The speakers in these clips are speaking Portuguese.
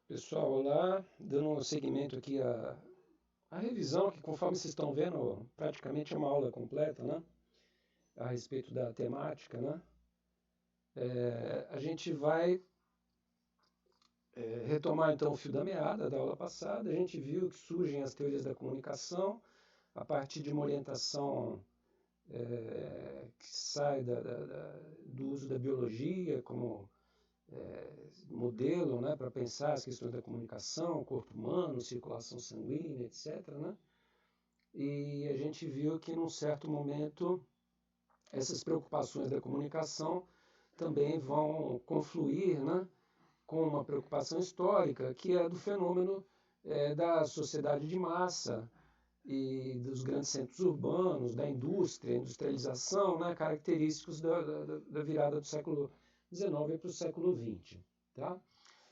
Pessoal, olá, dando um seguimento aqui à revisão, que conforme vocês estão vendo, praticamente é uma aula completa, né? A respeito da temática, né? A gente vai retomar então o fio da meada da aula passada. A gente viu que surgem as teorias da comunicação a partir de uma orientação que sai do uso da biologia como modelo, né, para pensar as questões da comunicação, corpo humano, circulação sanguínea, etc., né? E a gente viu que, num certo momento, essas preocupações da comunicação também vão confluir, né, com uma preocupação histórica, que é do fenômeno da sociedade de massa e dos grandes centros urbanos, da indústria, industrialização, né, característicos da virada do século XIX para o século XX. Tá?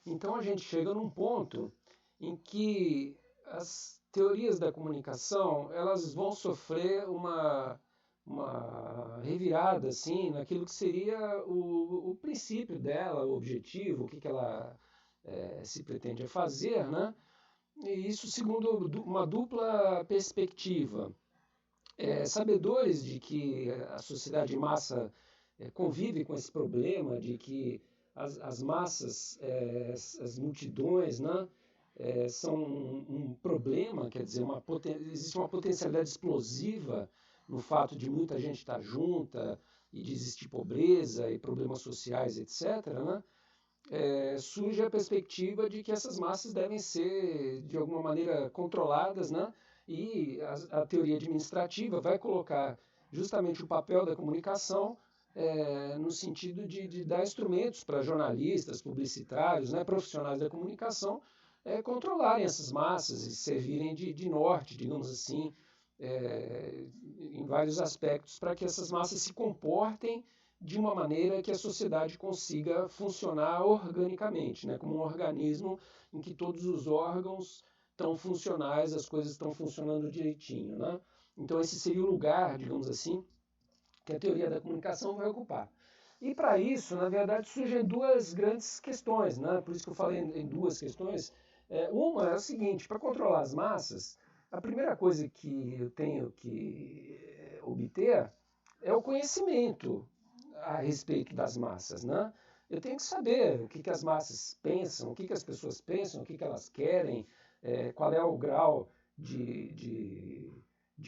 Então a gente chega num ponto em que as teorias da comunicação elas vão sofrer uma revirada assim, naquilo que seria o princípio dela, o objetivo, o que ela se pretende fazer, né? E isso segundo uma dupla perspectiva. Sabedores de que a sociedade de massa convive com esse problema, de que as massas, as multidões, né, são um problema, quer dizer, existe uma potencialidade explosiva no fato de muita gente estar junta e de existir pobreza e problemas sociais, etc., né? Surge a perspectiva de que essas massas devem ser, de alguma maneira, controladas, né? E a teoria administrativa vai colocar justamente o papel da comunicação no sentido de dar instrumentos para jornalistas, publicitários, né, profissionais da comunicação, controlarem essas massas e servirem de norte, digamos assim, em vários aspectos, para que essas massas se comportem de uma maneira que a sociedade consiga funcionar organicamente, né, como um organismo em que todos os órgãos estão funcionais, as coisas estão funcionando direitinho. Né? Então esse seria o lugar, digamos assim, que a teoria da comunicação vai ocupar. E para isso, na verdade, surgem duas grandes questões, né? Por isso que eu falei em duas questões. Uma é o seguinte: para controlar as massas, a primeira coisa que eu tenho que obter é o conhecimento a respeito das massas, né? Eu tenho que saber o que as massas pensam, o que as pessoas pensam, o que elas querem, qual é o grau de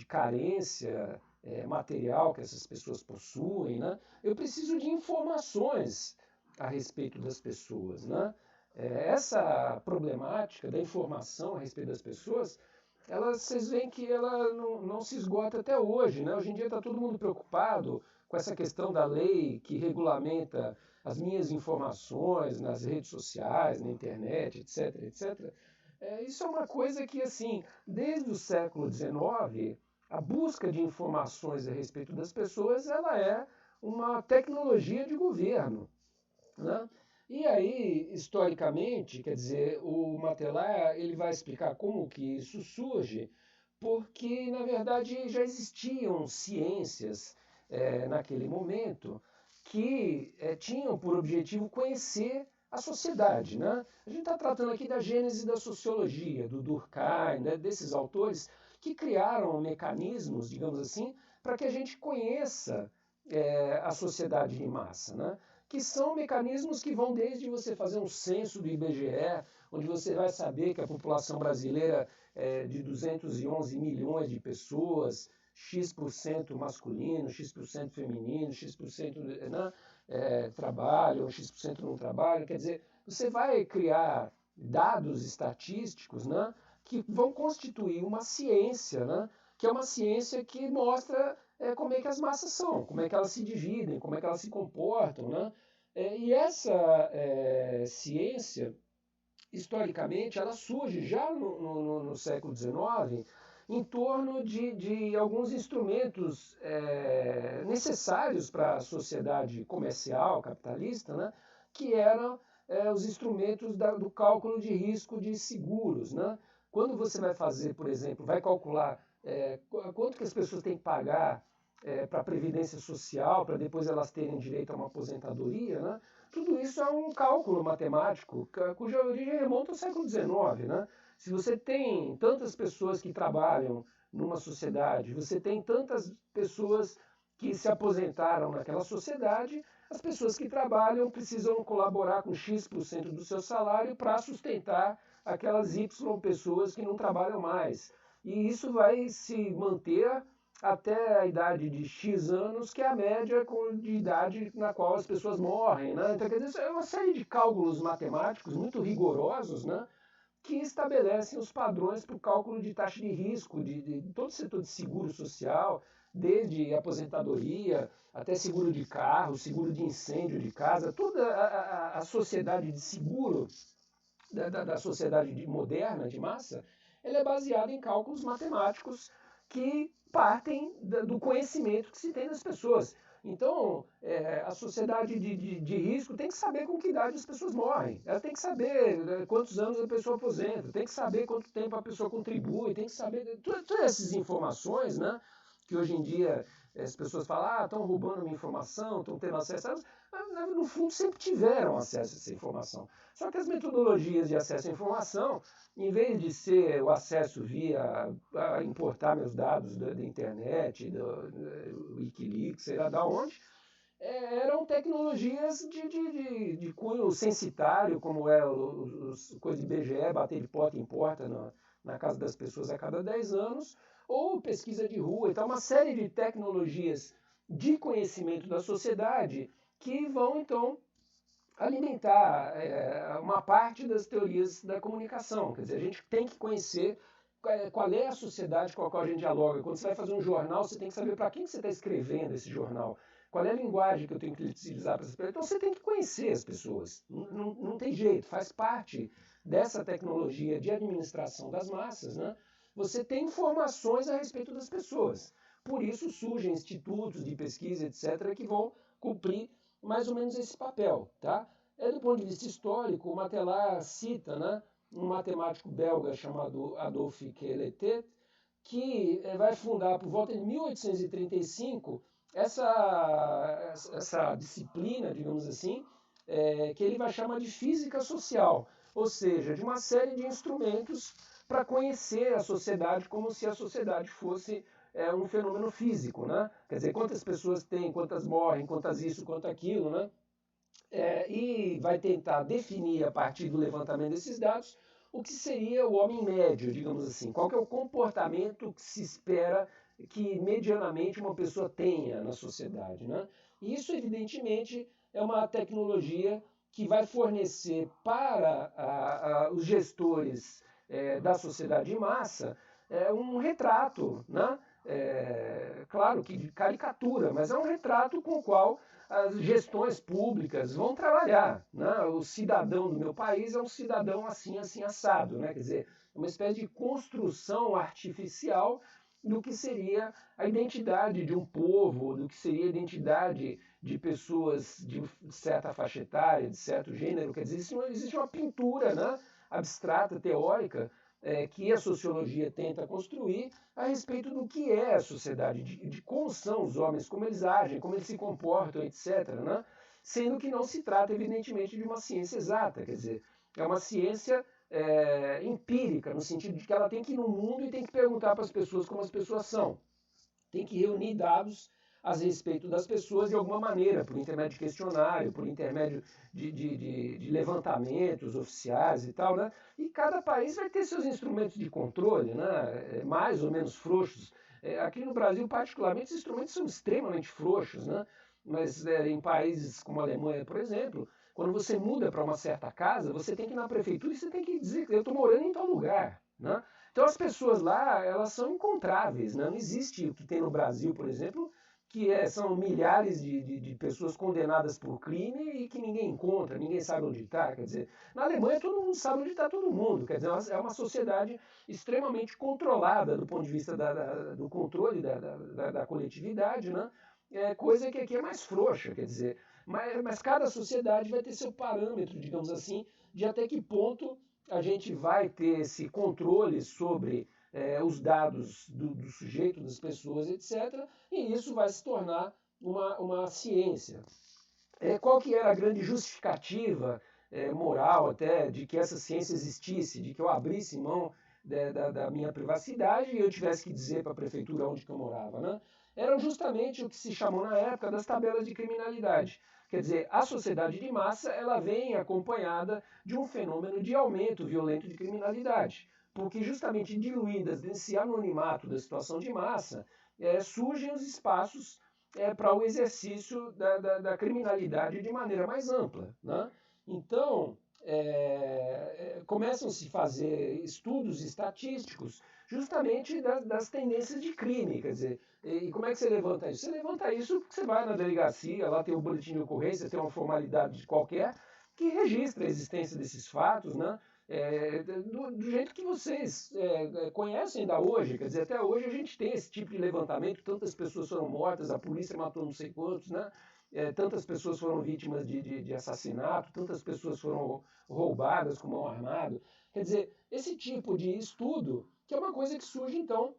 carência material que essas pessoas possuem, né? Eu preciso de informações a respeito das pessoas, né? Essa problemática da informação a respeito das pessoas, vocês veem que ela não se esgota até hoje, né? Hoje em dia está todo mundo preocupado com essa questão da lei que regulamenta as minhas informações nas redes sociais, na internet, etc, etc. Isso é uma coisa que, assim, desde o século XIX, a busca de informações a respeito das pessoas, ela é uma tecnologia de governo, né? E aí, historicamente, quer dizer, o Matelar ele vai explicar como que isso surge, porque, na verdade, já existiam ciências naquele momento que tinham por objetivo conhecer a sociedade. Né? A gente está tratando aqui da gênese da sociologia, do Durkheim, né, desses autores que criaram mecanismos, digamos assim, para que a gente conheça a sociedade de massa, né? Que são mecanismos que vão desde você fazer um censo do IBGE, onde você vai saber que a população brasileira é de 211 milhões de pessoas, X% masculino, X% feminino, X% né, trabalham, X% não trabalham. Quer dizer, você vai criar dados estatísticos, né, que vão constituir uma ciência, né, que é uma ciência que mostra como é que as massas são, como é que elas se dividem, como é que elas se comportam. Né? E essa ciência, historicamente, ela surge já no século XIX em torno de alguns instrumentos necessários para a sociedade comercial, capitalista, né? Que eram os instrumentos do cálculo de risco de seguros. Né? Quando você vai fazer, por exemplo, vai calcular quanto que as pessoas têm que pagar para a Previdência Social, para depois elas terem direito a uma aposentadoria, né? Tudo isso é um cálculo matemático cuja origem remonta ao século XIX, né? Se você tem tantas pessoas que trabalham numa sociedade, você tem tantas pessoas que se aposentaram naquela sociedade, as pessoas que trabalham precisam colaborar com X% do seu salário para sustentar aquelas Y pessoas que não trabalham mais. E isso vai se manter até a idade de X anos, que é a média de idade na qual as pessoas morrem. Né? Então, quer dizer, é uma série de cálculos matemáticos muito rigorosos, né? Que estabelecem os padrões para o cálculo de taxa de risco de todo o setor de seguro social, desde aposentadoria até seguro de carro, seguro de incêndio de casa, toda a sociedade de seguro da sociedade moderna, de massa, ela é baseada em cálculos matemáticos que partem do conhecimento que se tem das pessoas. Então, a sociedade de risco tem que saber com que idade as pessoas morrem. Ela tem que saber quantos anos a pessoa aposenta, tem que saber quanto tempo a pessoa contribui, tem que saber todas essas informações, né? Que hoje em dia as pessoas falam, estão roubando minha informação, estão tendo acesso a elas, mas no fundo sempre tiveram acesso a essa informação. Só que as metodologias de acesso à informação, em vez de ser o acesso via importar meus dados da internet, do Wikileaks, sei lá de onde, eram tecnologias de cunho censitário, como é os coisas de IBGE, bater de porta em porta na casa das pessoas a cada 10 anos, ou pesquisa de rua. Então, uma série de tecnologias de conhecimento da sociedade que vão, então, alimentar uma parte das teorias da comunicação. Quer dizer, a gente tem que conhecer qual é a sociedade com a qual a gente dialoga. Quando você vai fazer um jornal, você tem que saber para quem você está escrevendo esse jornal. Qual é a linguagem que eu tenho que utilizar para essas pessoas? Então você tem que conhecer as pessoas. Não tem jeito, faz parte dessa tecnologia de administração das massas, né? Você tem informações a respeito das pessoas. Por isso surgem institutos de pesquisa, etc., que vão cumprir mais ou menos esse papel. Tá? Do ponto de vista histórico, o Matelar cita, né, um matemático belga chamado Adolphe Quéletet, que vai fundar por volta de 1835 essa disciplina, digamos assim, que ele vai chamar de física social, ou seja, de uma série de instrumentos para conhecer a sociedade como se a sociedade fosse um fenômeno físico, né? Quer dizer, quantas pessoas tem, quantas morrem, quantas isso, quanto aquilo, né? E vai tentar definir a partir do levantamento desses dados o que seria o homem médio, digamos assim. Qual que é o comportamento que se espera que medianamente uma pessoa tenha na sociedade, né? E isso, evidentemente, é uma tecnologia que vai fornecer para os gestores da sociedade em massa um retrato, né? Claro que de caricatura, mas é um retrato com o qual as gestões públicas vão trabalhar. Né? O cidadão do meu país é um cidadão assim, assim, assado. Né? Quer dizer, é uma espécie de construção artificial do que seria a identidade de um povo, do que seria a identidade de pessoas de certa faixa etária, de certo gênero. Quer dizer, existe uma pintura, né, abstrata, teórica, que a sociologia tenta construir a respeito do que é a sociedade, de como são os homens, como eles agem, como eles se comportam, etc. Né? Sendo que não se trata, evidentemente, de uma ciência exata, quer dizer, é uma ciência empírica, no sentido de que ela tem que ir no mundo e tem que perguntar para as pessoas como as pessoas são. Tem que reunir dados a respeito das pessoas de alguma maneira, por intermédio de questionário, por intermédio de levantamentos oficiais e tal, né? E cada país vai ter seus instrumentos de controle, né? Mais ou menos frouxos. Aqui no Brasil, particularmente, os instrumentos são extremamente frouxos, né? Mas em países como a Alemanha, por exemplo, quando você muda para uma certa casa, você tem que ir na prefeitura e você tem que dizer que eu estou morando em tal lugar, né? Então as pessoas lá, elas são encontráveis, né? Não existe o que tem no Brasil, por exemplo, que são milhares de pessoas condenadas por crime e que ninguém encontra, ninguém sabe onde está. Quer dizer, na Alemanha todo mundo sabe onde está todo mundo. Quer dizer, é uma sociedade extremamente controlada do ponto de vista do controle da coletividade, né? Coisa que aqui é mais frouxa, quer dizer. Mas cada sociedade vai ter seu parâmetro, digamos assim, de até que ponto a gente vai ter esse controle sobre os dados do sujeito, das pessoas, etc. E isso vai se tornar uma ciência. qual que era a grande justificativa moral até de que essa ciência existisse, de que eu abrisse mão da minha privacidade e eu tivesse que dizer para a prefeitura onde que eu morava, né? Eram justamente o que se chamou na época das tabelas de criminalidade. Quer dizer, a sociedade de massa ela vem acompanhada de um fenômeno de aumento violento de criminalidade, porque justamente diluídas nesse anonimato da situação de massa, surgem os espaços para o exercício da criminalidade de maneira mais ampla, né? Então, começam a se fazer estudos estatísticos justamente das tendências de crime, quer dizer, e como é que você levanta isso? Você levanta isso porque você vai na delegacia, lá tem o boletim de ocorrência, tem uma formalidade qualquer que registra a existência desses fatos, né? Do jeito que vocês conhecem ainda hoje, quer dizer, até hoje a gente tem esse tipo de levantamento, tantas pessoas foram mortas, a polícia matou não sei quantos, né? Tantas pessoas foram vítimas de assassinato, tantas pessoas foram roubadas com mão armada. Quer dizer, esse tipo de estudo, que é uma coisa que surge, então,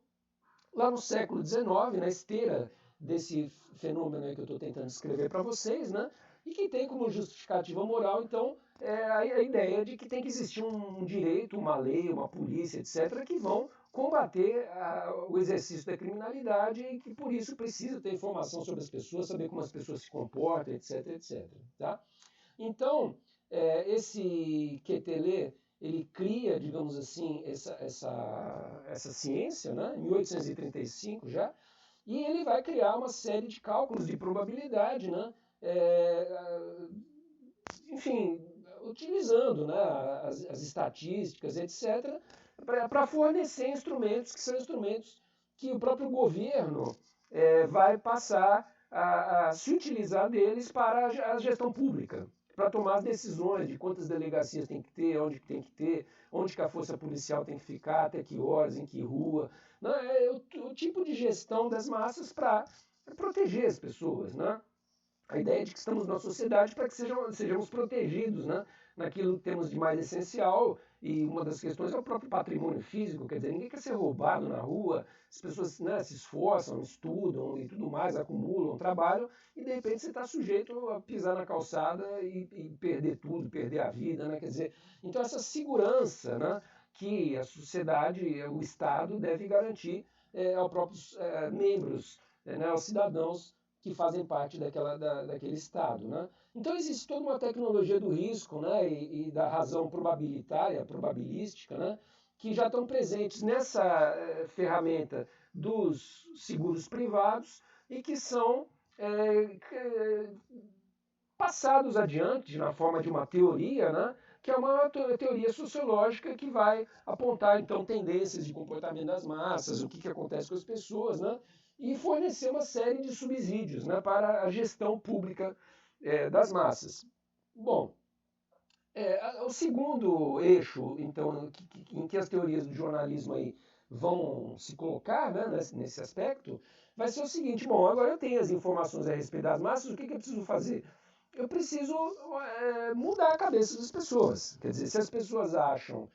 lá no século XIX, na esteira desse fenômeno aí que eu estou tentando descrever para vocês, né? E que tem como justificativa moral, então, a ideia de que tem que existir um direito, uma lei, uma polícia, etc., que vão combater o exercício da criminalidade e que por isso precisa ter informação sobre as pessoas, saber como as pessoas se comportam, etc, etc. Tá? Então, esse Quetelet, ele cria, digamos assim, essa ciência, né, em 1835 já, e ele vai criar uma série de cálculos de probabilidade, né, enfim, utilizando, né, as estatísticas, etc., para fornecer instrumentos que são instrumentos que o próprio governo vai passar a se utilizar deles para a gestão pública, para tomar as decisões de quantas delegacias tem que ter, onde tem que ter, onde que a força policial tem que ficar, até que horas, em que rua. Né? É o tipo de gestão das massas para proteger as pessoas, né? A ideia de que estamos numa sociedade para que sejamos protegidos, né? Naquilo que temos de mais essencial, e uma das questões é o próprio patrimônio físico, quer dizer, ninguém quer ser roubado na rua, as pessoas, né, se esforçam, estudam e tudo mais, acumulam, trabalham, e de repente você está sujeito a pisar na calçada e perder tudo, perder a vida, né? Quer dizer, então essa segurança, né, que a sociedade, o Estado deve garantir aos próprios membros, né, aos cidadãos que fazem parte daquele estado, né? Então existe toda uma tecnologia do risco, né, e da razão probabilitária, probabilística, né, que já estão presentes nessa ferramenta dos seguros privados e que são passados adiante na forma de uma teoria, né, que é uma teoria sociológica que vai apontar então tendências de comportamento das massas, o que acontece com as pessoas, né, e fornecer uma série de subsídios, né, para a gestão pública das massas. Bom, o segundo eixo, então, em que as teorias do jornalismo aí vão se colocar, né, nesse aspecto, vai ser o seguinte: bom, agora eu tenho as informações a respeito das massas, o que eu preciso fazer? Eu preciso mudar a cabeça das pessoas. Quer dizer, se as pessoas acham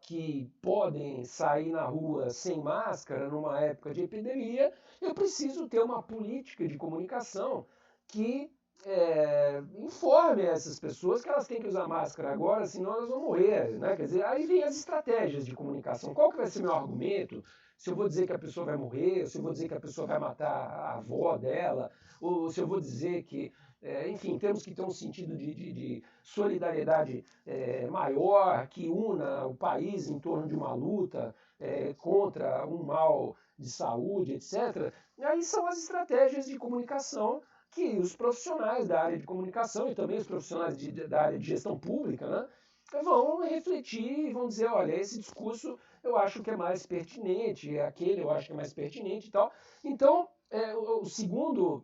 que podem sair na rua sem máscara numa época de epidemia, eu preciso ter uma política de comunicação que informe essas pessoas que elas têm que usar máscara agora, senão elas vão morrer, né? Quer dizer, aí vem as estratégias de comunicação. Qual que vai ser meu argumento? Se eu vou dizer que a pessoa vai morrer, se eu vou dizer que a pessoa vai matar a avó dela, ou se eu vou dizer que enfim, temos que ter um sentido de solidariedade maior, que una o país em torno de uma luta contra um mal de saúde, etc. E aí são as estratégias de comunicação que os profissionais da área de comunicação e também os profissionais da área de gestão pública, né, vão refletir e vão dizer, olha, esse discurso eu acho que é mais pertinente, aquele eu acho que é mais pertinente e tal. Então, o segundo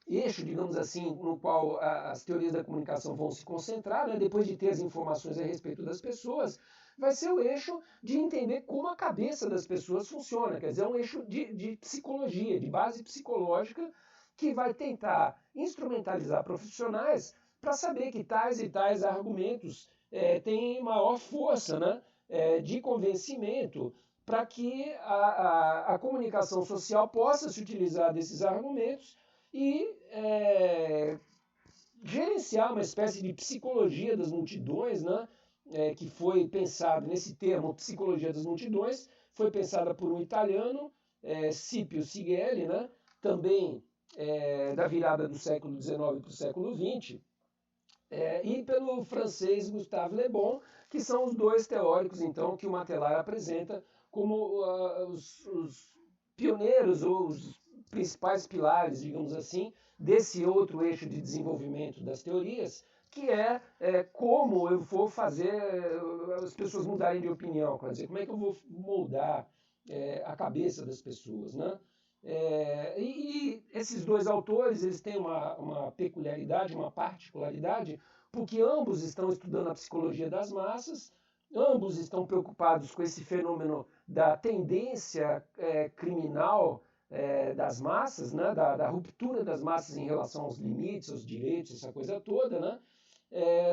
eixo, digamos assim, no qual as teorias da comunicação vão se concentrar, né, depois de ter as informações a respeito das pessoas, vai ser o eixo de entender como a cabeça das pessoas funciona. Quer dizer, é um eixo de psicologia, de base psicológica, que vai tentar instrumentalizar profissionais para saber que tais e tais argumentos têm maior força, né, de convencimento para que a comunicação social possa se utilizar desses argumentos e gerenciar uma espécie de psicologia das multidões, né? Que foi pensado nesse termo, psicologia das multidões, foi pensada por um italiano, Scipio Sigelli, né? Também da virada do século XIX para o século XX, e pelo francês Gustave Le Bon, que são os dois teóricos, então, que o Matelar apresenta como os pioneiros ou os principais pilares, digamos assim, desse outro eixo de desenvolvimento das teorias, que como eu vou fazer as pessoas mudarem de opinião, quer dizer, como é que eu vou moldar a cabeça das pessoas, né? E esses dois autores eles têm uma peculiaridade, uma particularidade, porque ambos estão estudando a psicologia das massas, ambos estão preocupados com esse fenômeno da tendência criminal das massas, né, da ruptura das massas em relação aos limites, aos direitos, essa coisa toda, né?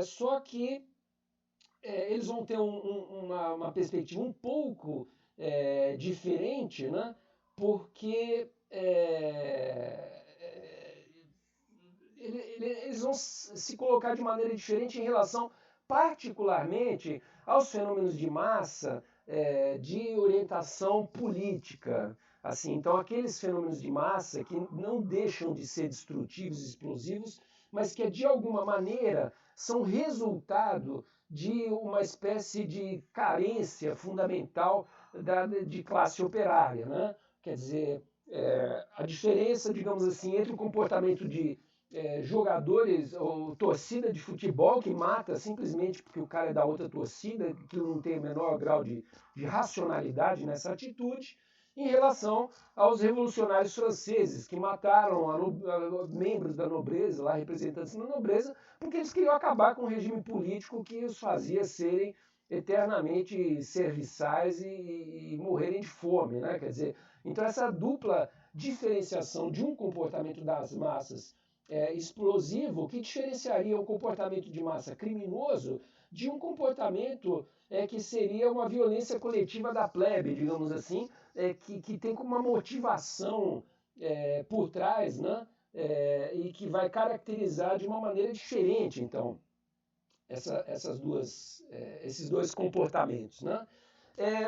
Só que eles vão ter uma perspectiva um pouco diferente, né? Porque eles vão se colocar de maneira diferente em relação, particularmente, aos fenômenos de massa de orientação política. Assim, então, aqueles fenômenos de massa que não deixam de ser destrutivos, explosivos, mas que, de alguma maneira, são resultado de uma espécie de carência fundamental de classe operária, né? Quer dizer, a diferença, digamos assim, entre o comportamento de jogadores ou torcida de futebol que mata simplesmente porque o cara é da outra torcida, que não tem o menor grau de racionalidade nessa atitude, em relação aos revolucionários franceses que mataram membros da nobreza, lá representantes da nobreza, porque eles queriam acabar com o regime político que os fazia serem eternamente serviçais e morrerem de fome, né? Quer dizer, então essa dupla diferenciação de um comportamento das massas explosivo que diferenciaria um comportamento de massa criminoso de um comportamento que seria uma violência coletiva da plebe, digamos assim, que tem como uma motivação por trás, né? E que vai caracterizar de uma maneira diferente, então, esses dois comportamentos, né?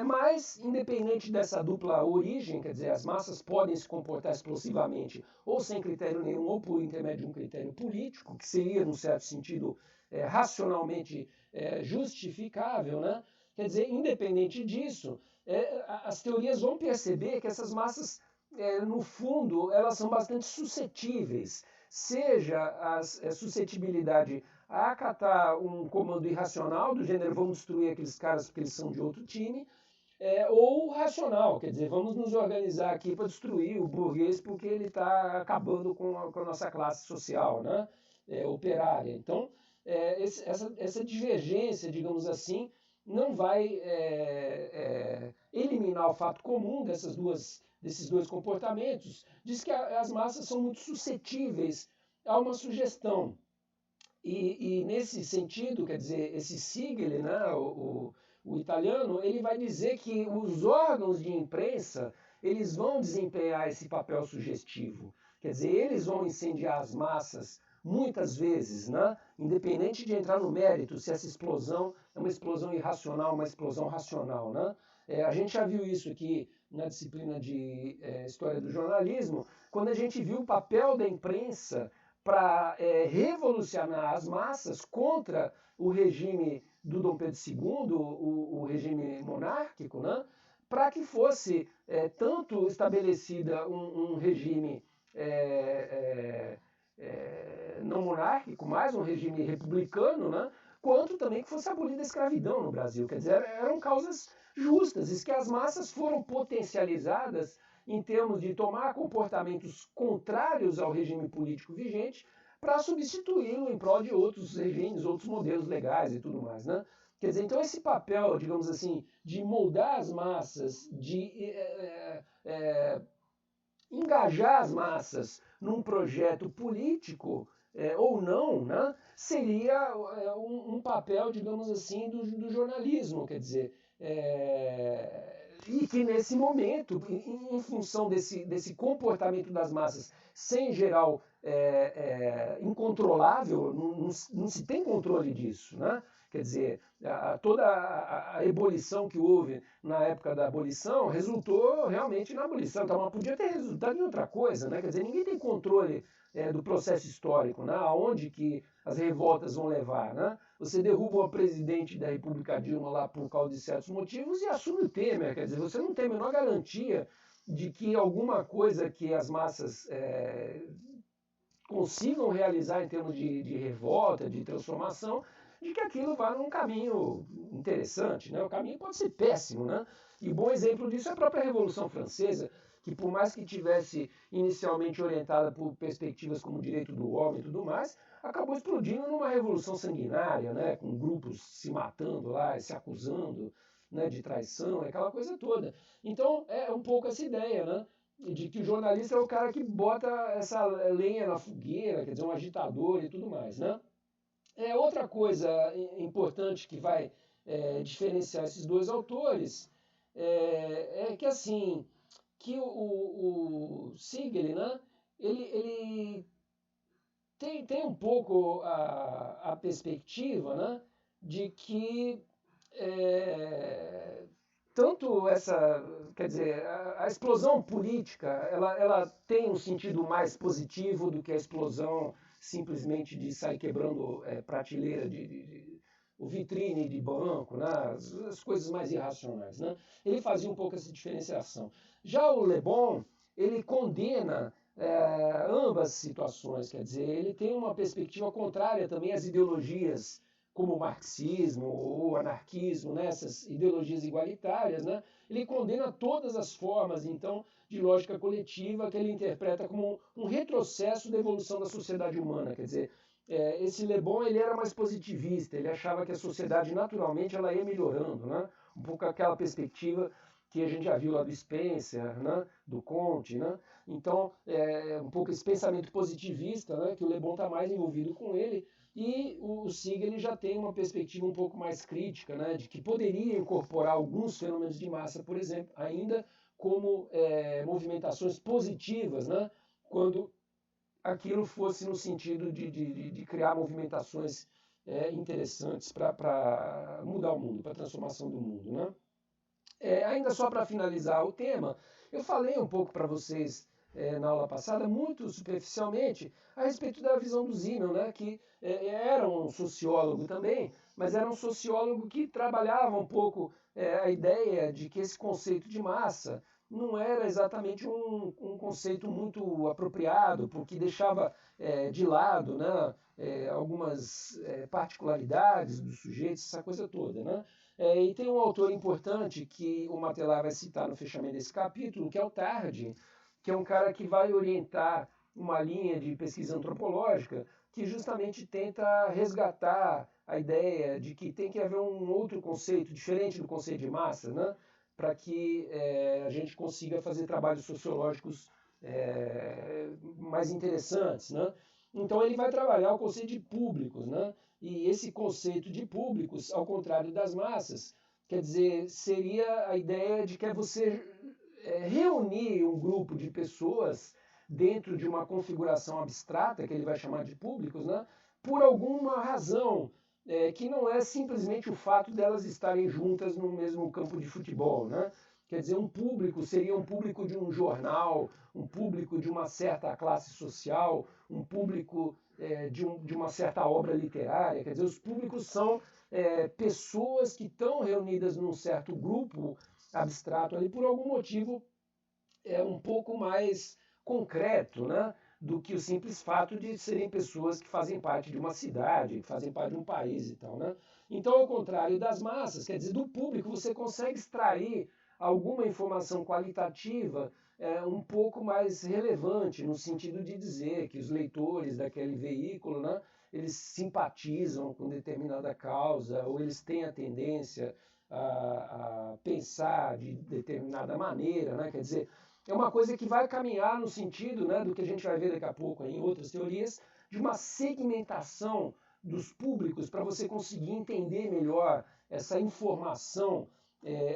Mas, independente dessa dupla origem, quer dizer, as massas podem se comportar explosivamente ou sem critério nenhum, ou por intermédio de um critério político, que seria, num certo sentido, racionalmente justificável, né? Quer dizer, independente disso, as teorias vão perceber que essas massas, no fundo, elas são bastante suscetíveis, seja a suscetibilidade a acatar um comando irracional, do gênero vamos destruir aqueles caras porque eles são de outro time, ou racional, quer dizer, vamos nos organizar aqui para destruir o burguês porque ele está acabando com a nossa classe social, né? Operária. Então, essa divergência, digamos assim, não vai eliminar o fato comum desses dois comportamentos. Diz que as massas são muito suscetíveis a uma sugestão. E nesse sentido, quer dizer, esse Siegel, né, o italiano, ele vai dizer que os órgãos de imprensa eles vão desempenhar esse papel sugestivo. Quer dizer, eles vão incendiar as massas muitas vezes, né? Independente de entrar no mérito se essa explosão é uma explosão irracional, uma explosão racional, né? A gente já viu isso aqui na disciplina de História do Jornalismo, quando a gente viu o papel da imprensa para revolucionar as massas contra o regime do Dom Pedro II, o regime monárquico, né? Para que fosse tanto estabelecida um regime não monárquico, mais um regime republicano, né? Quanto também que fosse abolida a escravidão no Brasil. Quer dizer, eram causas justas, e que as massas foram potencializadas em termos de tomar comportamentos contrários ao regime político vigente para substituí-lo em prol de outros regimes, outros modelos legais e tudo mais, né? Quer dizer, então esse papel, digamos assim, de moldar as massas, de engajar as massas num projeto político ou não, né, seria um papel, digamos assim, do jornalismo. Quer dizer, E que nesse momento, em função desse comportamento das massas, sem em geral incontrolável, não se tem controle disso, né? Quer dizer, toda a ebulição que houve na época da abolição resultou realmente na abolição, então mas podia ter resultado em outra coisa, né? Quer dizer, ninguém tem controle do processo histórico, né? Aonde que as revoltas vão levar, né? Você derruba o presidente da República Dilma lá por causa de certos motivos e assume o Temer, quer dizer, você não tem a menor garantia de que alguma coisa que as massas consigam realizar em termos de revolta, de transformação, de que aquilo vá num caminho interessante, né? O caminho pode ser péssimo, né? E bom exemplo disso é a própria Revolução Francesa, que por mais que tivesse inicialmente orientada por perspectivas como o direito do homem e tudo mais, acabou explodindo numa revolução sanguinária, né? Com grupos se matando lá, se acusando, né, de traição, aquela coisa toda. Então é um pouco essa ideia, né? De que o jornalista é o cara que bota essa lenha na fogueira, quer dizer, um agitador e tudo mais, né? Outra coisa importante que vai diferenciar esses dois autores que assim, que o Siegel, né, ele tem um pouco a perspectiva, né, de que tanto essa, quer dizer, a explosão política, ela tem um sentido mais positivo do que a explosão simplesmente de sair quebrando prateleira o vitrine de banco, né? As coisas mais irracionais, né? Ele fazia um pouco essa diferenciação. Já o Le Bon, ele condena ambas situações, quer dizer, ele tem uma perspectiva contrária também às ideologias como o marxismo ou o anarquismo, né, essas ideologias igualitárias, né, ele condena todas as formas, então, de lógica coletiva que ele interpreta como um retrocesso da evolução da sociedade humana. Quer dizer, esse Le Bon ele era mais positivista, ele achava que a sociedade naturalmente ela ia melhorando, né, um pouco aquela perspectiva que a gente já viu lá do Spencer, né, do Comte, né? Então, um pouco esse pensamento positivista, né, que o Le Bon está mais envolvido com ele, e o Siegel ele já tem uma perspectiva um pouco mais crítica, né, de que poderia incorporar alguns fenômenos de massa, por exemplo, ainda como movimentações positivas, né, quando aquilo fosse no sentido de criar movimentações interessantes para mudar o mundo, para a transformação do mundo, né? Ainda só para finalizar o tema, eu falei um pouco para vocês na aula passada, muito superficialmente, a respeito da visão do Simmel, né, que era um sociólogo também, mas era um sociólogo que trabalhava um pouco a ideia de que esse conceito de massa não era exatamente um conceito muito apropriado, porque deixava de lado, né, algumas particularidades dos sujeitos, essa coisa toda, né? E tem um autor importante que o Matelar vai citar no fechamento desse capítulo, que é o Tardi, que é um cara que vai orientar uma linha de pesquisa antropológica que justamente tenta resgatar a ideia de que tem que haver um outro conceito, diferente do conceito de massa, né? Para que a gente consiga fazer trabalhos sociológicos mais interessantes, né? Então ele vai trabalhar o conceito de públicos, né? E esse conceito de públicos, ao contrário das massas, quer dizer, seria a ideia de que é você reunir um grupo de pessoas dentro de uma configuração abstrata, que ele vai chamar de públicos, né, por alguma razão, que não é simplesmente o fato delas estarem juntas no mesmo campo de futebol, né? Quer dizer, um público seria um público de um jornal, um público de uma certa classe social, um público de uma certa obra literária. Quer dizer, os públicos são pessoas que estão reunidas num certo grupo abstrato ali por algum motivo um pouco mais concreto, né, do que o simples fato de serem pessoas que fazem parte de uma cidade, que fazem parte de um país e tal, né? Então, ao contrário das massas, quer dizer, do público você consegue extrair alguma informação qualitativa um pouco mais relevante, no sentido de dizer que os leitores daquele veículo, né, eles simpatizam com determinada causa, ou eles têm a tendência a pensar de determinada maneira, né? Quer dizer, é uma coisa que vai caminhar no sentido, né, do que a gente vai ver daqui a pouco em outras teorias, de uma segmentação dos públicos para você conseguir entender melhor essa informação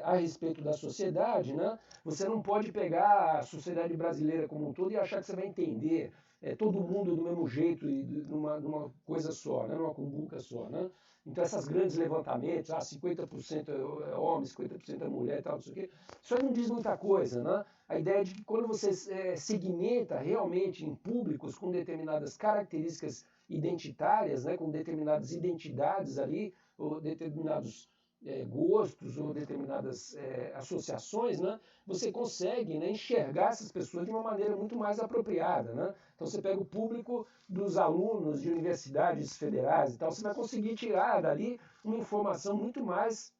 a respeito da sociedade, né? Você não pode pegar a sociedade brasileira como um todo e achar que você vai entender todo mundo do mesmo jeito e numa coisa só, né? Numa cumbuca só, né? Então esses grandes levantamentos, 50% é homem, 50% é mulher e tal, não sei o quê, isso aí não diz muita coisa, né? A ideia de que quando você segmenta realmente em públicos com determinadas características identitárias, né? Com determinadas identidades ali, ou determinados gostos ou determinadas associações, né, você consegue, né, enxergar essas pessoas de uma maneira muito mais apropriada. Né? Então você pega o público dos alunos de universidades federais e tal, você vai conseguir tirar dali uma informação muito mais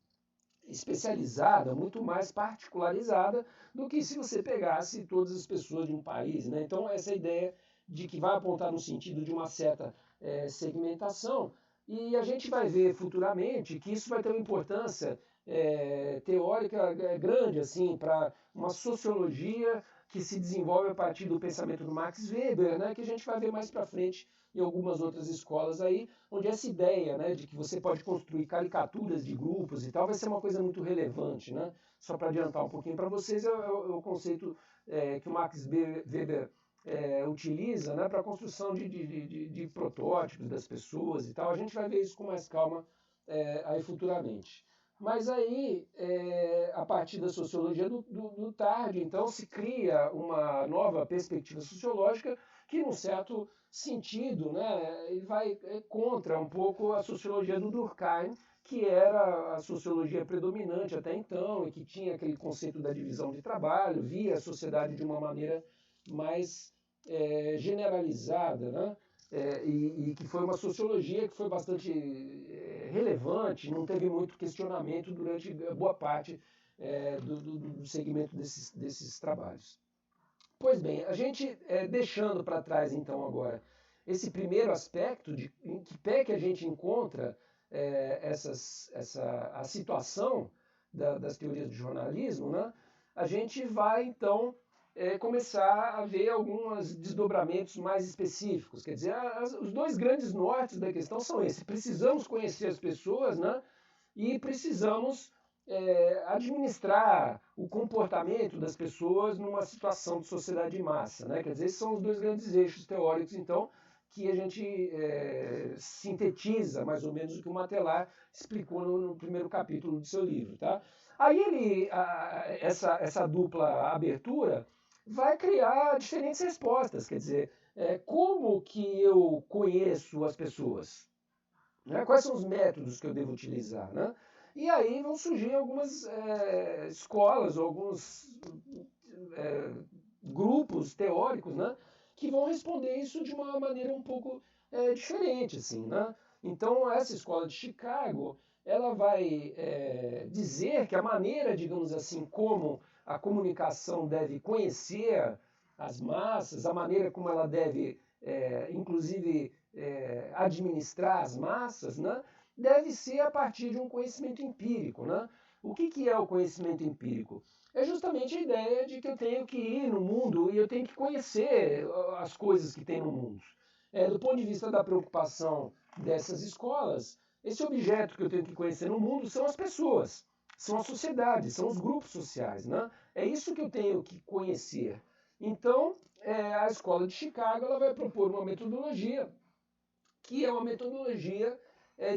especializada, muito mais particularizada do que se você pegasse todas as pessoas de um país. Né? Então essa ideia de que vai apontar no sentido de uma certa segmentação, e a gente vai ver futuramente que isso vai ter uma importância teórica grande assim para uma sociologia que se desenvolve a partir do pensamento do Max Weber, né, que a gente vai ver mais para frente em algumas outras escolas aí, onde essa ideia, né, de que você pode construir caricaturas de grupos e tal vai ser uma coisa muito relevante. Né? Só para adiantar um pouquinho para vocês, é o conceito que o Max Weber utiliza, né, para a construção de protótipos das pessoas e tal. A gente vai ver isso com mais calma aí futuramente. Mas aí, a partir da sociologia do Tarde, então, se cria uma nova perspectiva sociológica que, num certo sentido, né, ele vai contra um pouco a sociologia do Durkheim, que era a sociologia predominante até então e que tinha aquele conceito da divisão de trabalho, via a sociedade de uma maneira mais generalizada, né? E que foi uma sociologia que foi bastante relevante, não teve muito questionamento durante boa parte do segmento desses trabalhos. Pois bem, a gente deixando para trás então agora esse primeiro aspecto de em que pé que a gente encontra a situação das teorias do jornalismo, né? A gente vai então começar a ver alguns desdobramentos mais específicos. Quer dizer, os dois grandes nortes da questão são esses. Precisamos conhecer as pessoas, né? E precisamos administrar o comportamento das pessoas numa situação de sociedade de massa. Né? Quer dizer, esses são os dois grandes eixos teóricos, então, que a gente sintetiza mais ou menos o que o Matelar explicou no primeiro capítulo do seu livro. Tá? Aí essa dupla abertura vai criar diferentes respostas, quer dizer, como que eu conheço as pessoas? Né? Quais são os métodos que eu devo utilizar? Né? E aí vão surgir algumas escolas, alguns grupos teóricos, né, que vão responder isso de uma maneira um pouco diferente. Assim, né? Então, essa escola de Chicago ela vai dizer que a maneira, digamos assim, como a comunicação deve conhecer as massas, a maneira como ela deve, inclusive, administrar as massas, né, deve ser a partir de um conhecimento empírico. Né? O que é o conhecimento empírico? É justamente a ideia de que eu tenho que ir no mundo e eu tenho que conhecer as coisas que tem no mundo. Do ponto de vista da preocupação dessas escolas, esse objeto que eu tenho que conhecer no mundo são as pessoas, são as sociedades, são os grupos sociais. Né? É isso que eu tenho que conhecer. Então, a escola de Chicago ela vai propor uma metodologia que é uma metodologia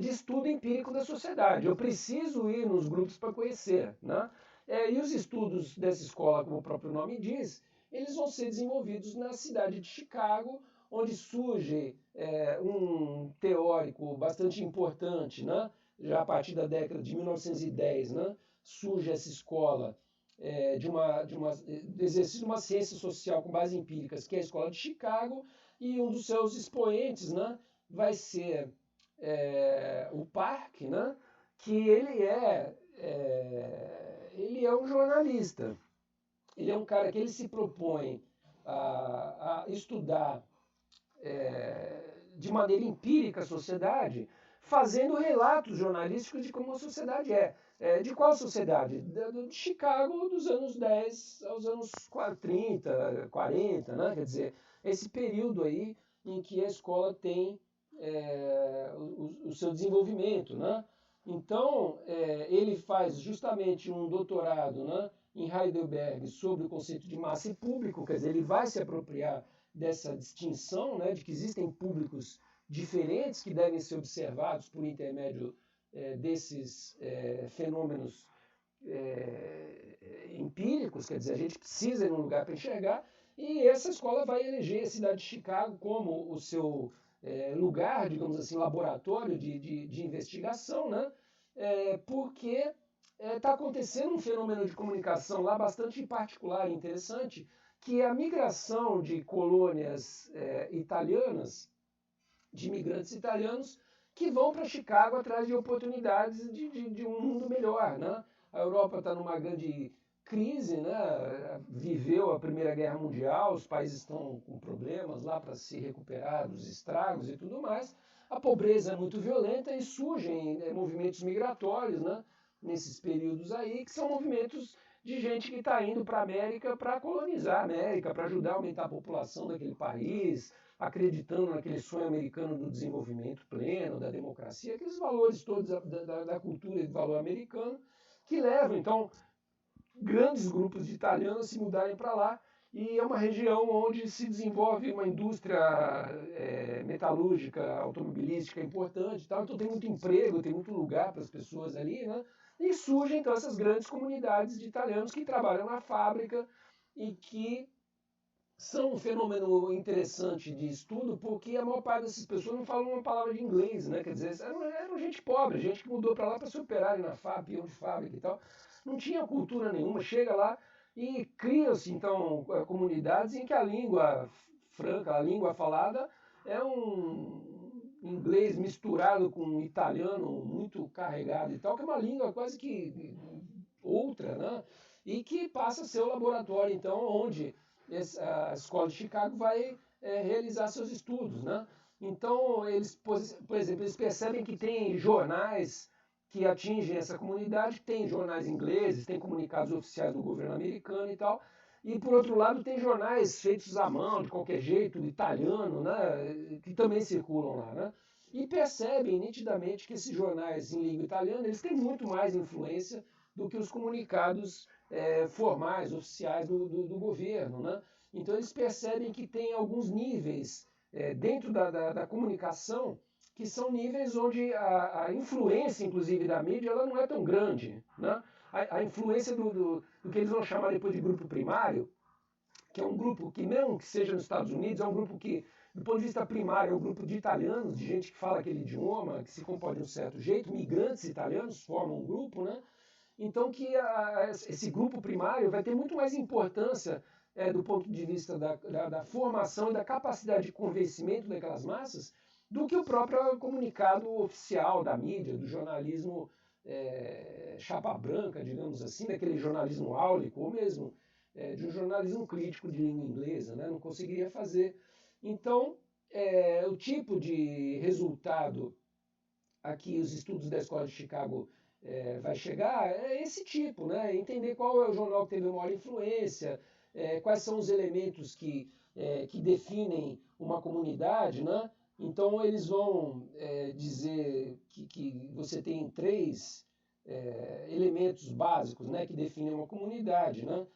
de estudo empírico da sociedade. Eu preciso ir nos grupos para conhecer. Né? E os estudos dessa escola, como o próprio nome diz, eles vão ser desenvolvidos na cidade de Chicago, onde surge um teórico bastante importante, né? Já a partir da década de 1910, né? Surge essa escola de exercício de uma ciência social com base empíricas, que é a escola de Chicago, e um dos seus expoentes, né, vai ser o Park, né, que ele é um jornalista. Ele é um cara que ele se propõe a estudar de maneira empírica a sociedade, fazendo relatos jornalísticos de como a sociedade é. De qual sociedade? De Chicago dos anos 10 aos anos 30, 40, né? Quer dizer, esse período aí em que a escola tem o seu desenvolvimento. Né? Então, ele faz justamente um doutorado, né, em Heidelberg sobre o conceito de massa e público, quer dizer, ele vai se apropriar dessa distinção, né, de que existem públicos diferentes que devem ser observados por intermédio desses fenômenos empíricos, quer dizer, a gente precisa ir num lugar para enxergar, e essa escola vai eleger a cidade de Chicago como o seu lugar, digamos assim, laboratório de investigação, né? Porque está acontecendo um fenômeno de comunicação lá bastante particular e interessante, que é a migração de colônias italianas, de imigrantes italianos, que vão para Chicago atrás de oportunidades de um mundo melhor, né? A Europa está numa grande crise, né? Viveu a Primeira Guerra Mundial, os países estão com problemas lá para se recuperar dos estragos e tudo mais. A pobreza é muito violenta e surgem movimentos migratórios, né? Nesses períodos aí, que são movimentos de gente que está indo para a América para colonizar a América, para ajudar a aumentar a população daquele país, acreditando naquele sonho americano do desenvolvimento pleno, da democracia, aqueles valores todos da cultura e do valor americano, que levam, então, grandes grupos de italianos a se mudarem para lá, e é uma região onde se desenvolve uma indústria metalúrgica, automobilística importante, tal. Então tem muito emprego, tem muito lugar para as pessoas ali, né? E surgem então essas grandes comunidades de italianos que trabalham na fábrica e que são um fenômeno interessante de estudo, porque a maior parte dessas pessoas não falam uma palavra de inglês, né? Quer dizer, eram gente pobre, gente que mudou para lá para se operarem na fábrica, peão de fábrica e tal. Não tinha cultura nenhuma, chega lá e criam-se, então, comunidades em que a língua franca, a língua falada, é um inglês misturado com um italiano muito carregado e tal, que é uma língua quase que outra, né? E que passa a ser o laboratório, então, onde a escola de Chicago vai realizar seus estudos, né? Então, eles, por exemplo, eles percebem que tem jornais que atingem essa comunidade, tem jornais ingleses, tem comunicados oficiais do governo americano e tal, e por outro lado tem jornais feitos à mão, de qualquer jeito, italiano, né, que também circulam lá, né? E percebem nitidamente que esses jornais em língua italiana, eles têm muito mais influência do que os comunicados formais, oficiais do governo, né? Então eles percebem que tem alguns níveis dentro da comunicação que são níveis onde a influência, inclusive, da mídia, ela não é tão grande, né? A influência do que eles vão chamar depois de grupo primário, que é um grupo que, mesmo que seja nos Estados Unidos, é um grupo que, do ponto de vista primário, é um grupo de italianos, de gente que fala aquele idioma, que se comporta de um certo jeito, migrantes italianos formam um grupo, né? Então que esse grupo primário vai ter muito mais importância do ponto de vista da formação e da capacidade de convencimento daquelas massas do que o próprio comunicado oficial da mídia, do jornalismo chapa branca, digamos assim, daquele jornalismo áulico, ou mesmo de um jornalismo crítico de língua inglesa, né? Não conseguiria fazer. Então, o tipo de resultado a que os estudos da Escola de Chicago vai chegar é esse tipo, né? Entender qual é o jornal que teve maior influência, quais são os elementos que definem uma comunidade, né? Então eles vão dizer que você tem três elementos básicos, né, que definem uma comunidade, né?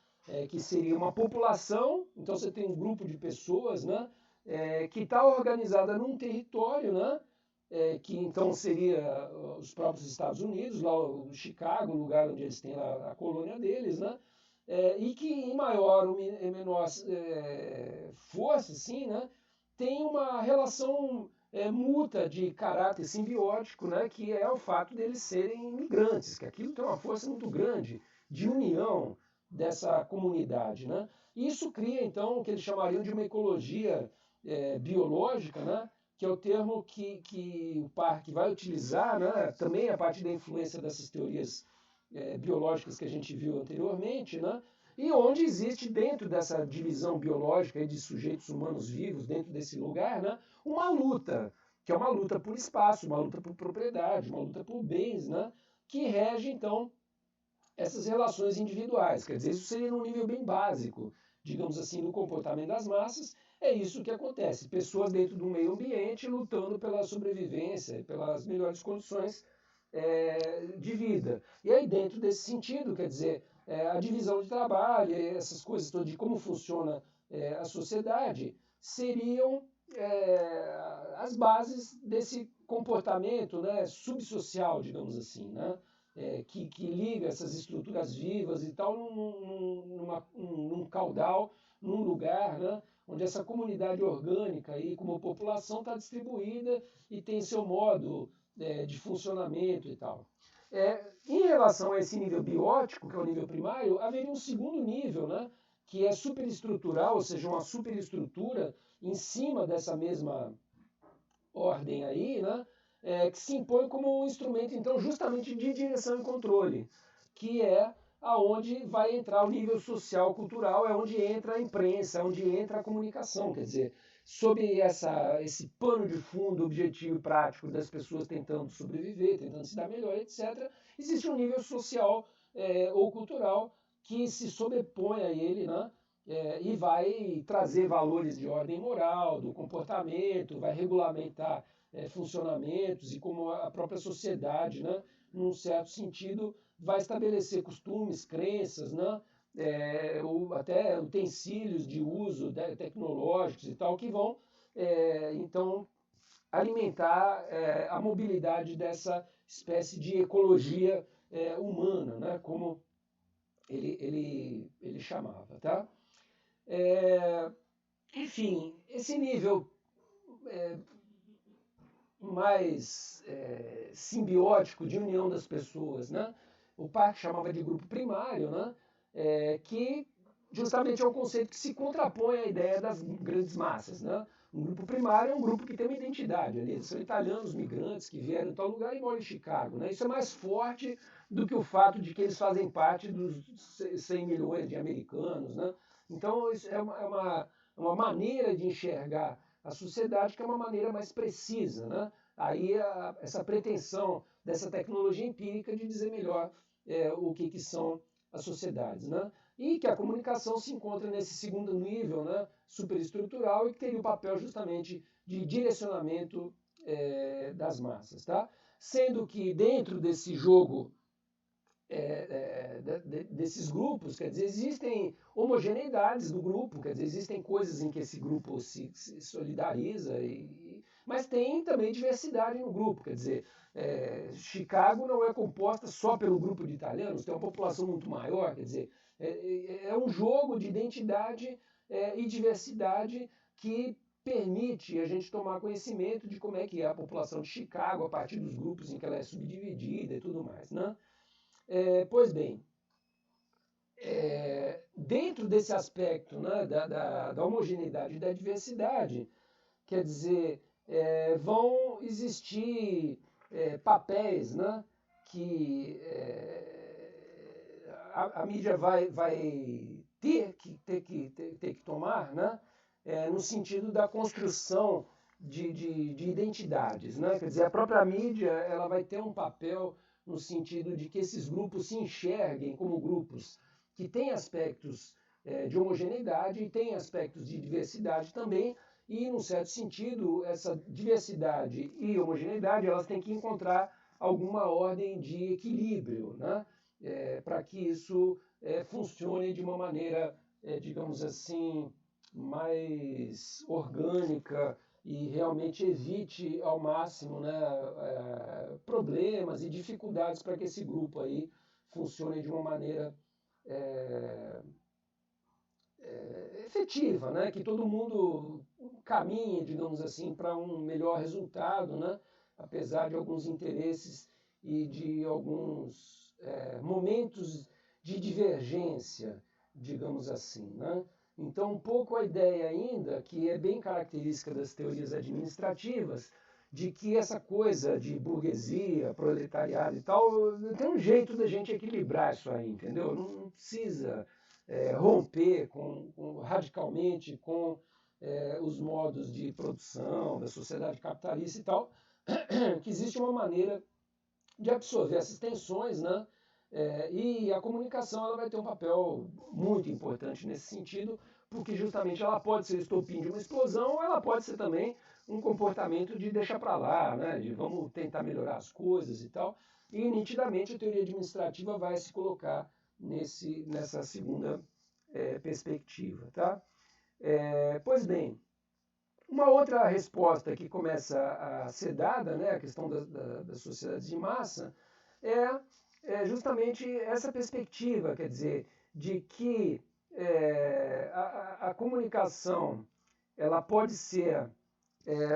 Que seria uma população, então você tem um grupo de pessoas, né, que está organizada num território, né? Que então seria os próprios Estados Unidos, lá o Chicago, o lugar onde eles têm a colônia deles, né? E que em maior ou menor força, assim, né? Tem uma relação mútua de caráter simbiótico, né? Que é o fato deles serem imigrantes, que aquilo tem uma força muito grande de união dessa comunidade, né? E isso cria, então, o que eles chamariam de uma ecologia biológica, né? Que é o termo que o Park vai utilizar, né, também a partir da influência dessas teorias biológicas que a gente viu anteriormente, né, e onde existe dentro dessa divisão biológica de sujeitos humanos vivos, dentro desse lugar, né, uma luta, que é uma luta por espaço, uma luta por propriedade, uma luta por bens, né, que rege, então, essas relações individuais. Quer dizer, isso seria num nível bem básico, digamos assim, do comportamento das massas. É isso que acontece. Pessoas dentro do meio ambiente lutando pela sobrevivência e pelas melhores condições de vida. E aí, dentro desse sentido, quer dizer, a divisão de trabalho, essas coisas todas de como funciona a sociedade, seriam as bases desse comportamento, né, subsocial, digamos assim, né, que liga essas estruturas vivas e tal num caudal, num lugar, né, onde essa comunidade orgânica aí, como população, está distribuída e tem seu modo de funcionamento e tal. Em relação a esse nível biótico, que é o nível primário, haveria um segundo nível, né, que é superestrutural, ou seja, uma superestrutura em cima dessa mesma ordem aí, né, que se impõe como um instrumento, então, justamente de direção e controle, que é aonde vai entrar o nível social, cultural, é onde entra a imprensa, é onde entra a comunicação, quer dizer, sob esse pano de fundo objetivo e prático das pessoas tentando sobreviver, tentando se dar melhor, etc., existe um nível social ou cultural que se sobrepõe a ele, né, e vai trazer valores de ordem moral, do comportamento, vai regulamentar funcionamentos e como a própria sociedade, né, num certo sentido, vai estabelecer costumes, crenças, né, ou até utensílios de uso tecnológicos e tal, que vão, então, alimentar a mobilidade dessa espécie de ecologia humana, né, como ele chamava. Tá? Enfim, esse nível mais simbiótico de união das pessoas, né? O Park chamava de grupo primário, né? Que justamente é um conceito que se contrapõe à ideia das grandes massas, né? Um grupo primário é um grupo que tem uma identidade. Eles são italianos, migrantes que vieram em tal lugar e moram em Chicago. Né? Isso é mais forte do que o fato de que eles fazem parte dos 100 milhões de americanos. Né? Então, isso é uma maneira de enxergar a sociedade que é uma maneira mais precisa. Né? Aí essa pretensão dessa tecnologia empírica de dizer melhor o que são as sociedades. Né? E que a comunicação se encontra nesse segundo nível, né, superestrutural, e que teria o papel justamente de direcionamento das massas. Tá? Sendo que dentro desse jogo desses grupos, quer dizer, existem homogeneidades do grupo, quer dizer, existem coisas em que esse grupo se solidariza, mas tem também diversidade no grupo, quer dizer, Chicago não é composta só pelo grupo de italianos, tem uma população muito maior, quer dizer, é um jogo de identidade e diversidade que permite a gente tomar conhecimento de como é que é a população de Chicago a partir dos grupos em que ela é subdividida e tudo mais, né? Pois bem, dentro desse aspecto, né, da homogeneidade e da diversidade, quer dizer, vão existir papéis, né, que a mídia vai ter que tomar, né, no sentido da construção de identidades. Né? Quer dizer, a própria mídia ela vai ter um papel no sentido de que esses grupos se enxerguem como grupos que têm aspectos de homogeneidade e têm aspectos de diversidade também, e, num certo sentido, essa diversidade e homogeneidade elas têm que encontrar alguma ordem de equilíbrio, né? Para que isso funcione de uma maneira, digamos assim, mais orgânica e realmente evite ao máximo, né, problemas e dificuldades para que esse grupo aí funcione de uma maneira efetiva, né, que todo mundo caminhe, digamos assim, para um melhor resultado, né, apesar de alguns interesses e de alguns momentos de divergência, digamos assim, né? Então, um pouco a ideia ainda, que é bem característica das teorias administrativas, de que essa coisa de burguesia, proletariado e tal, tem um jeito da gente equilibrar isso aí, entendeu? Não precisa romper radicalmente com os modos de produção da sociedade capitalista e tal, que existe uma maneira de absorver essas tensões, né? E a comunicação ela vai ter um papel muito importante nesse sentido, porque justamente ela pode ser o estopim de uma explosão, ou ela pode ser também um comportamento de deixar para lá, né, de vamos tentar melhorar as coisas e tal, e nitidamente a teoria administrativa vai se colocar nessa segunda perspectiva. Tá? Pois bem, uma outra resposta que começa a ser dada, né, a questão das sociedades de massa, é justamente essa perspectiva, quer dizer, de que a comunicação ela pode ser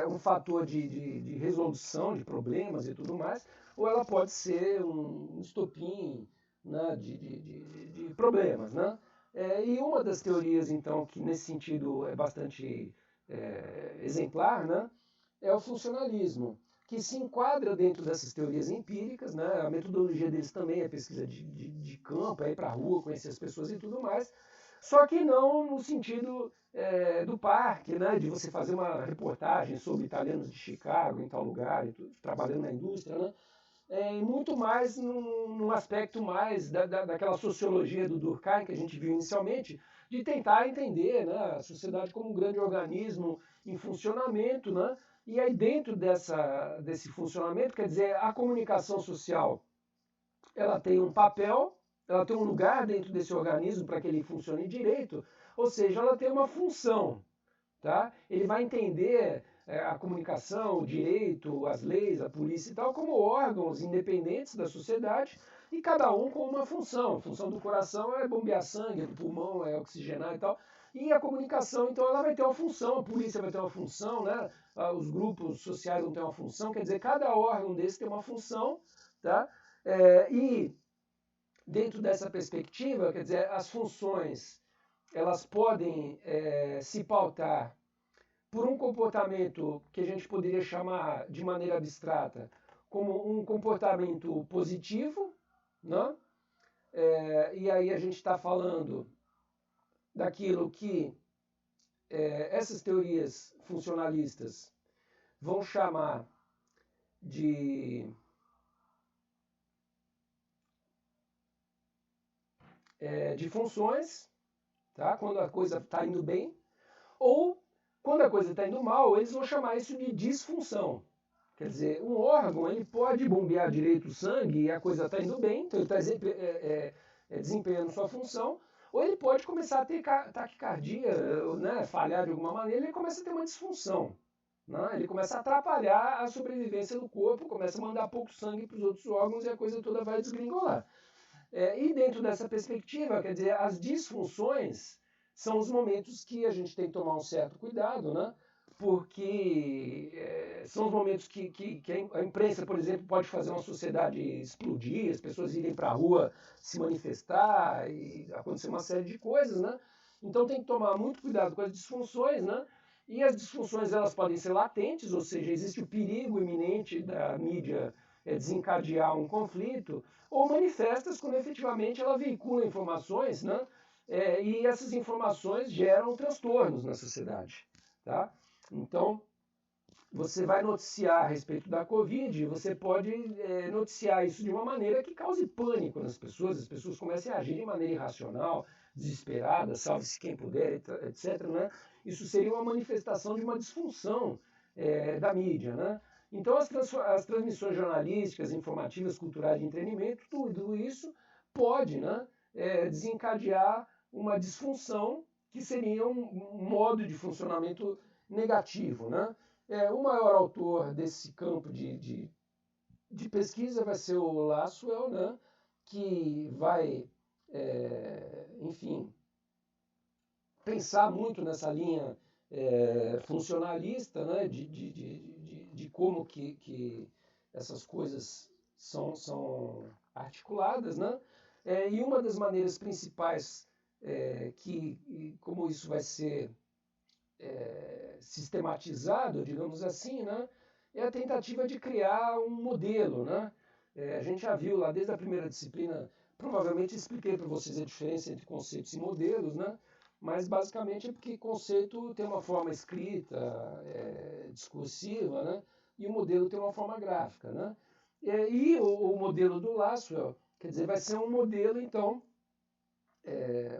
um fator de resolução de problemas e tudo mais, ou ela pode ser um estopim, né, de problemas. Né? E uma das teorias, então, que nesse sentido é bastante exemplar, né, é o funcionalismo, que se enquadra dentro dessas teorias empíricas. Né? A metodologia deles também é pesquisa de campo, é ir para a rua, conhecer as pessoas e tudo mais, só que não no sentido do parque, né, de você fazer uma reportagem sobre italianos de Chicago, em tal lugar, trabalhando na indústria, né, muito mais num aspecto mais daquela sociologia do Durkheim que a gente viu inicialmente, de tentar entender, né, a sociedade como um grande organismo em funcionamento, né, e aí dentro desse funcionamento, quer dizer, a comunicação social ela tem um papel, ela tem um lugar dentro desse organismo para que ele funcione direito, ou seja, ela tem uma função. Tá? Ele vai entender a comunicação, o direito, as leis, a polícia e tal, como órgãos independentes da sociedade e cada um com uma função. A função do coração é bombear sangue, do pulmão é oxigenar e tal. E a comunicação, então, ela vai ter uma função, a polícia vai ter uma função, né? Os grupos sociais vão ter uma função, quer dizer, cada órgão desse tem uma função, tá? E dentro dessa perspectiva, quer dizer, as funções elas podem se pautar por um comportamento que a gente poderia chamar de maneira abstrata como um comportamento positivo, né? E aí a gente está falando daquilo que essas teorias funcionalistas vão chamar de funções, tá? Quando a coisa está indo bem, ou quando a coisa está indo mal, eles vão chamar isso de disfunção. Quer dizer, um órgão ele pode bombear direito o sangue e a coisa está indo bem, então ele está desempenhando sua função, ou ele pode começar a ter taquicardia, né, falhar de alguma maneira, ele começa a ter uma disfunção. Né? Ele começa a atrapalhar a sobrevivência do corpo, começa a mandar pouco sangue para os outros órgãos e a coisa toda vai desgringolar. E dentro dessa perspectiva, quer dizer, as disfunções são os momentos que a gente tem que tomar um certo cuidado, né? Porque são os momentos que a imprensa, por exemplo, pode fazer uma sociedade explodir, as pessoas irem para a rua se manifestar e acontecer uma série de coisas, né? Então tem que tomar muito cuidado com as disfunções, né? E as disfunções elas podem ser latentes, ou seja, existe o perigo iminente da mídia desencadear um conflito, ou manifestas quando efetivamente ela veicula informações, né? E essas informações geram transtornos na sociedade. Tá? Então, você vai noticiar a respeito da Covid, você pode noticiar isso de uma maneira que cause pânico nas pessoas, as pessoas comecem a agir de maneira irracional, desesperada, salve-se quem puder, etc. Né? Isso seria uma manifestação de uma disfunção da mídia. Né? Então, as transmissões jornalísticas, informativas, culturais de entretenimento, tudo isso pode, né, desencadear uma disfunção que seria um modo de funcionamento negativo. Né? O maior autor desse campo de pesquisa vai ser o Lasswell, né, que vai, enfim, pensar muito nessa linha funcionalista, né, de como que essas coisas são articuladas, né? E uma das maneiras principais como isso vai ser sistematizado, digamos assim, né, é a tentativa de criar um modelo. Né? A gente já viu lá desde a primeira disciplina, provavelmente expliquei para vocês a diferença entre conceitos e modelos, né? Mas basicamente é porque conceito tem uma forma escrita, discursiva, né? E o modelo tem uma forma gráfica. Né? E o modelo do Lasswell, quer dizer, vai ser um modelo, então,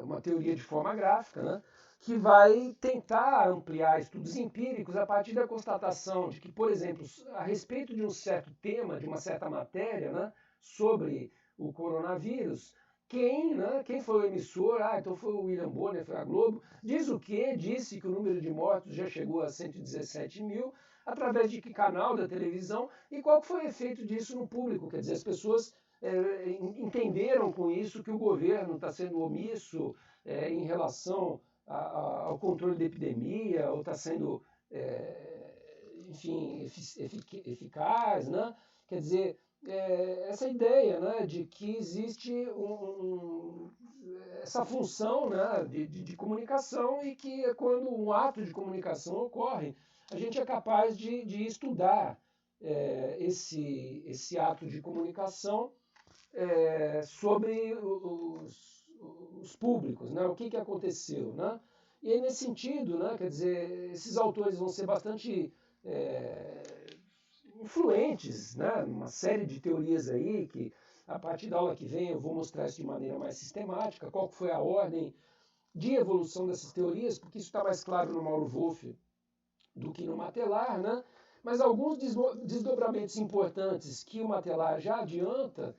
uma teoria de forma gráfica, né? que vai tentar ampliar estudos empíricos a partir da constatação de que, por exemplo, a respeito de um certo tema, de uma certa matéria, né, sobre o coronavírus, quem foi o emissor? Então foi o William Bonner, foi a Globo. Diz o quê? Disse que o número de mortos já chegou a 117 mil, através de que canal da televisão, e qual foi o efeito disso no público? Quer dizer, as pessoas entenderam com isso que o governo está sendo omisso em relação ao controle da epidemia, ou está sendo, enfim, eficaz, né? Quer dizer, essa ideia, né, de que existe essa função, né, de comunicação, e que quando um ato de comunicação ocorre, a gente é capaz de estudar esse ato de comunicação sobre os públicos, né? O que aconteceu, né? E aí, nesse sentido, né, quer dizer, esses autores vão ser bastante influentes, né? Uma série de teorias aí que, a partir da aula que vem, eu vou mostrar isso de maneira mais sistemática, qual foi a ordem de evolução dessas teorias, porque isso está mais claro no Mauro Wolff do que no Matelar, né? Mas alguns desdobramentos importantes que o Matelar já adianta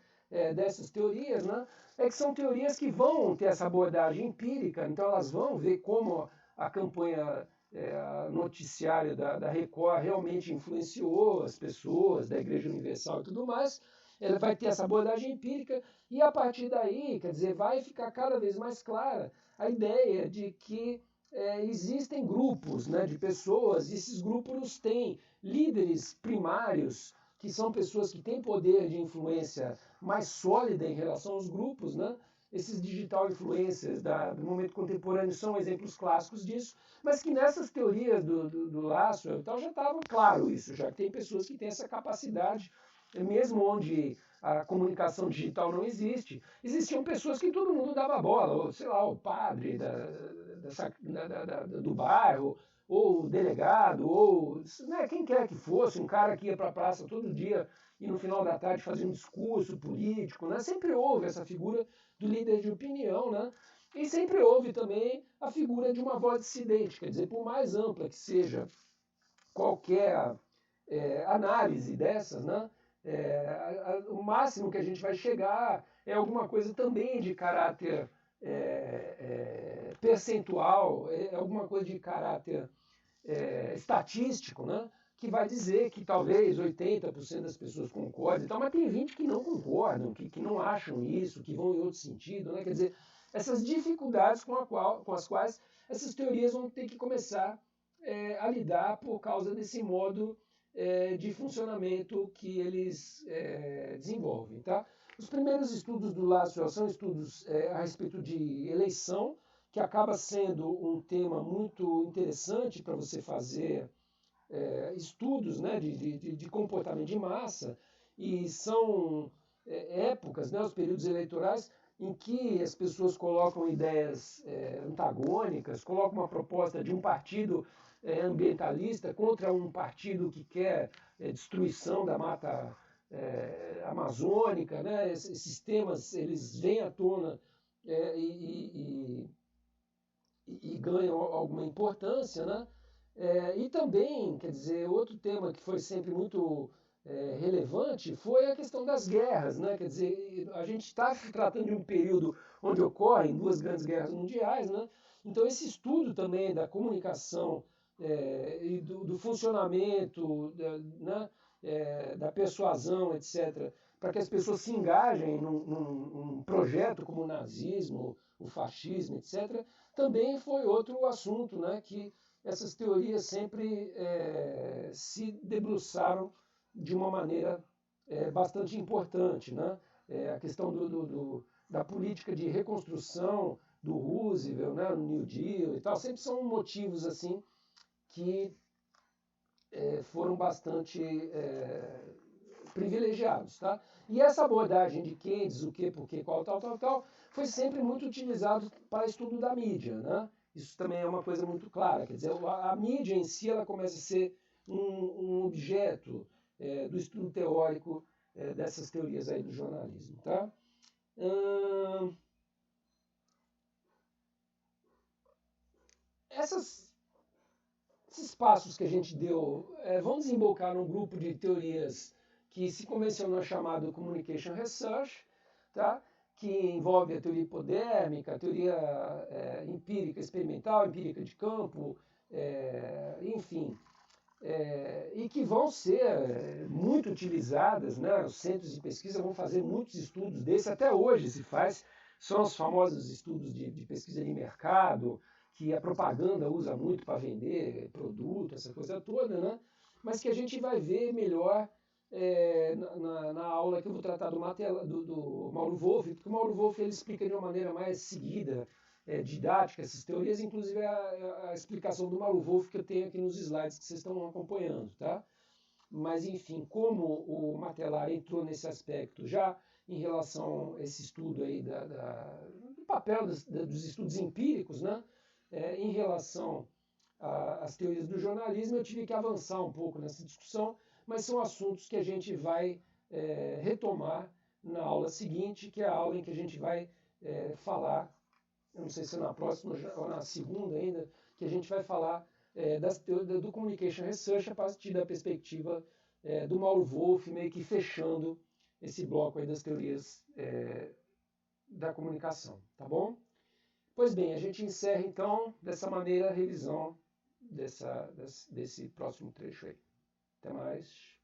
dessas teorias, né, que são teorias que vão ter essa abordagem empírica, então elas vão ver como a campanha noticiária da Record realmente influenciou as pessoas, da Igreja Universal e tudo mais. Ela vai ter essa abordagem empírica, e a partir daí, quer dizer, vai ficar cada vez mais clara a ideia de que existem grupos, né, de pessoas, e esses grupos têm líderes primários, que são pessoas que têm poder de influência mais sólida em relação aos grupos, né? Esses digital influencers do momento contemporâneo são exemplos clássicos disso, mas que nessas teorias do Lasso então, já estava claro isso, já que tem pessoas que têm essa capacidade, mesmo onde a comunicação digital não existe, existiam pessoas que todo mundo dava bola, ou sei lá, o padre do bairro, ou o delegado, ou né, quem quer que fosse, um cara que ia para a praça todo dia e no final da tarde fazia um discurso político, né? Sempre houve essa figura do líder de opinião, né? E sempre houve também a figura de uma voz dissidente, quer dizer, por mais ampla que seja qualquer análise dessas, né? O máximo que a gente vai chegar é alguma coisa também de caráter percentual, alguma coisa de caráter estatístico, né? Que vai dizer que talvez 80% das pessoas concordem, e tal, mas tem 20% que não concordam, que não acham isso, que vão em outro sentido. Né? Quer dizer, essas dificuldades com as quais essas teorias vão ter que começar a lidar por causa desse modo de funcionamento que eles desenvolvem. Tá? Os primeiros estudos do Lasso são estudos a respeito de eleição, que acaba sendo um tema muito interessante para você fazer estudos, né, de comportamento de massa, e são épocas, né, os períodos eleitorais, em que as pessoas colocam ideias antagônicas, colocam uma proposta de um partido ambientalista contra um partido que quer destruição da mata amazônica, né? Esses temas eles vêm à tona e ganham alguma importância, né? E também, quer dizer, outro tema que foi sempre muito relevante foi a questão das guerras, né? Quer dizer, a gente está tratando de um período onde ocorrem duas grandes guerras mundiais, né? Então esse estudo também da comunicação e do funcionamento, né? Da persuasão, etc., para que as pessoas se engajem num projeto como o nazismo, o fascismo, etc., também foi outro assunto, né, que essas teorias sempre se debruçaram de uma maneira bastante importante. Né? A questão da política de reconstrução do Roosevelt, né, no New Deal e tal, sempre são motivos assim que foram bastante privilegiados. Tá? E essa abordagem de quem diz o que, por que, qual, tal, foi sempre muito utilizado para estudo da mídia. Né? Isso também é uma coisa muito clara. Quer dizer, a mídia em si ela começa a ser um objeto do estudo teórico dessas teorias aí do jornalismo. Tá? esses passos que a gente deu vão desembocar num grupo de teorias que se convencionou chamado Communication Research, tá? Que envolve a teoria hipodérmica, a teoria empírica experimental, empírica de campo, enfim, e que vão ser muito utilizadas, né? Os centros de pesquisa vão fazer muitos estudos desses, até hoje se faz, são os famosos estudos de pesquisa de mercado, que a propaganda usa muito para vender produto, essa coisa toda, né? Mas que a gente vai ver melhor na aula que eu vou tratar do Mauro Wolff, porque o Mauro Wolff ele explica de uma maneira mais seguida, didática, essas teorias, inclusive a explicação do Mauro Wolff que eu tenho aqui nos slides que vocês estão acompanhando, tá? Mas, enfim, como o Matelar entrou nesse aspecto já em relação a esse estudo aí do papel dos estudos empíricos, né? Em relação às teorias do jornalismo, eu tive que avançar um pouco nessa discussão, mas são assuntos que a gente vai retomar na aula seguinte, que é a aula em que a gente vai falar, eu não sei se é na próxima ou na segunda ainda, que a gente vai falar das teorias do Communication Research a partir da perspectiva do Mauro Wolff, meio que fechando esse bloco aí das teorias da comunicação, tá bom? Pois bem, a gente encerra então dessa maneira a revisão desse próximo trecho aí. Até mais.